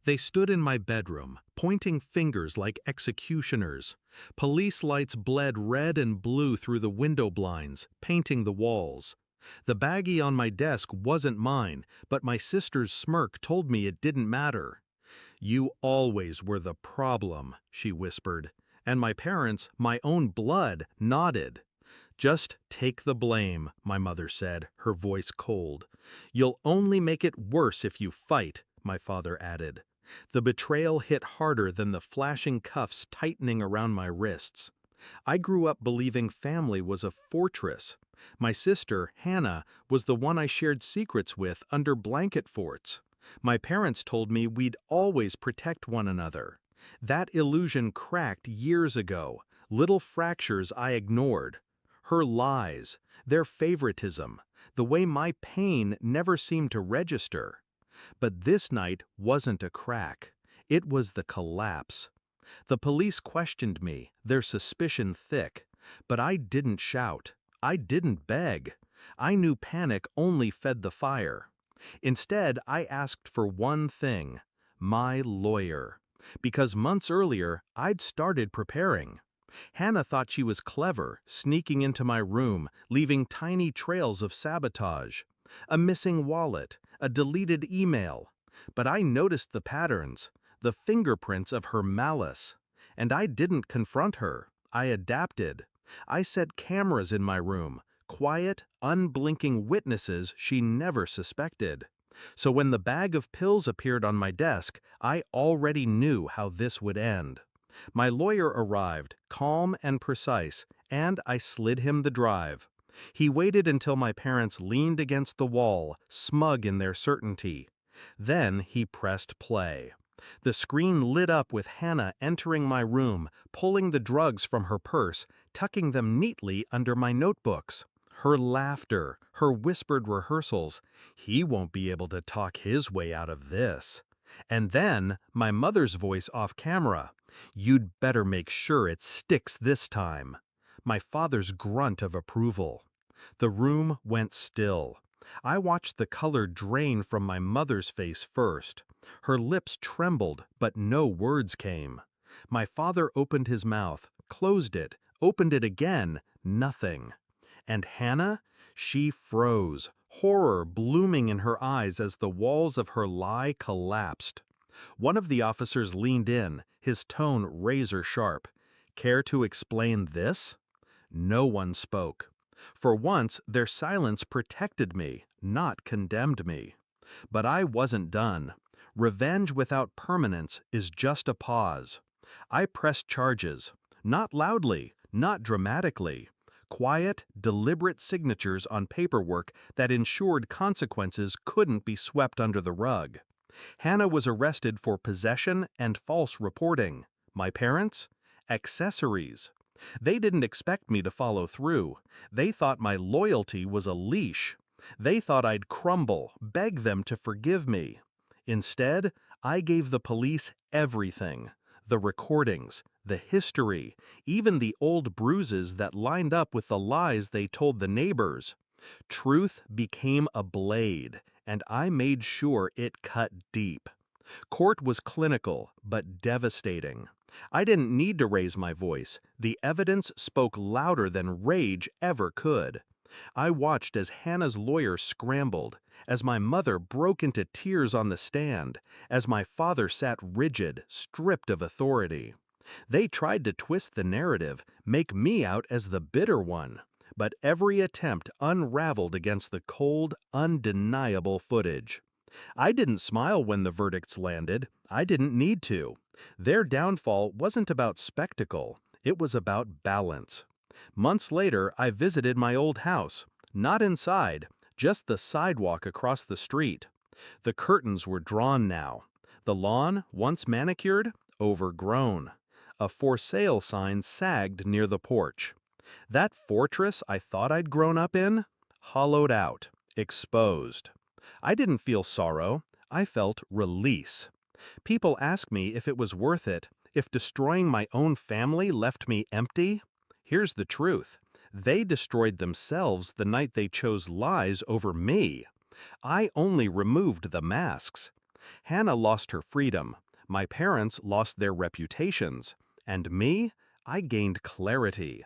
They stood in my bedroom, pointing fingers like executioners. Police lights bled red and blue through the window blinds, painting the walls. The baggie on my desk wasn't mine, but my sister's smirk told me it didn't matter. "You always were the problem," she whispered, and my parents, my own blood, nodded. "Just take the blame," my mother said, her voice cold. "You'll only make it worse if you fight," my father added. The betrayal hit harder than the flashing cuffs tightening around my wrists. I grew up believing family was a fortress. My sister, Hannah, was the one I shared secrets with under blanket forts. My parents told me we'd always protect one another. That illusion cracked years ago, little fractures I ignored. Her lies, their favoritism, the way my pain never seemed to register. But this night wasn't a crack. It was the collapse. The police questioned me, their suspicion thick. But I didn't shout. I didn't beg. I knew panic only fed the fire. Instead, I asked for one thing: my lawyer. Because months earlier, I'd started preparing. Hannah thought she was clever, sneaking into my room, leaving tiny trails of sabotage. A missing wallet, a deleted email. But I noticed the patterns, the fingerprints of her malice. And I didn't confront her. I adapted. I set cameras in my room, quiet, unblinking witnesses she never suspected. So when the bag of pills appeared on my desk, I already knew how this would end. My lawyer arrived, calm and precise, and I slid him the drive. He waited until my parents leaned against the wall, smug in their certainty. Then he pressed play. The screen lit up with Hannah entering my room, pulling the drugs from her purse, tucking them neatly under my notebooks. Her laughter, her whispered rehearsals. "He won't be able to talk his way out of this." And then my mother's voice off camera. "You'd better make sure it sticks this time." My father's grunt of approval. The room went still. I watched the color drain from my mother's face first. Her lips trembled, but no words came. My father opened his mouth, closed it, opened it again, nothing. And Hannah? She froze, horror blooming in her eyes as the walls of her lie collapsed. One of the officers leaned in, his tone razor sharp. "Care to explain this?" No one spoke. For once, their silence protected me, not condemned me. But I wasn't done. Revenge without permanence is just a pause. I pressed charges, not loudly, not dramatically. Quiet, deliberate signatures on paperwork that ensured consequences couldn't be swept under the rug. Hannah was arrested for possession and false reporting. My parents? Accessories. They didn't expect me to follow through. They thought my loyalty was a leash. They thought I'd crumble, beg them to forgive me. Instead, I gave the police everything: the recordings, the history, even the old bruises that lined up with the lies they told the neighbors. Truth became a blade, and I made sure it cut deep. Court was clinical, but devastating. I didn't need to raise my voice. The evidence spoke louder than rage ever could. I watched as Hannah's lawyer scrambled, as my mother broke into tears on the stand, as my father sat rigid, stripped of authority. They tried to twist the narrative, make me out as the bitter one. But every attempt unraveled against the cold, undeniable footage. I didn't smile when the verdicts landed. I didn't need to. Their downfall wasn't about spectacle. It was about balance. Months later, I visited my old house. Not inside, just the sidewalk across the street. The curtains were drawn now. The lawn, once manicured, overgrown. A for sale sign sagged near the porch. That fortress I thought I'd grown up in? Hollowed out, exposed. I didn't feel sorrow. I felt release. People ask me if it was worth it, if destroying my own family left me empty. Here's the truth. They destroyed themselves the night they chose lies over me. I only removed the masks. Hannah lost her freedom, my parents lost their reputations, and me, I gained clarity.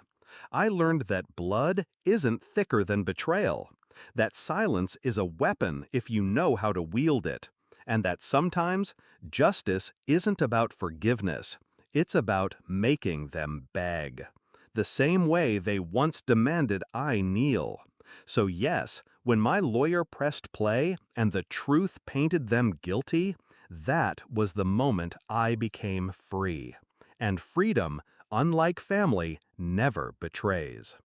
I learned that blood isn't thicker than betrayal, that silence is a weapon if you know how to wield it, and that sometimes justice isn't about forgiveness, it's about making them beg. The same way they once demanded I kneel. So yes, when my lawyer pressed play and the truth painted them guilty, that was the moment I became free. And freedom, unlike family, never betrays.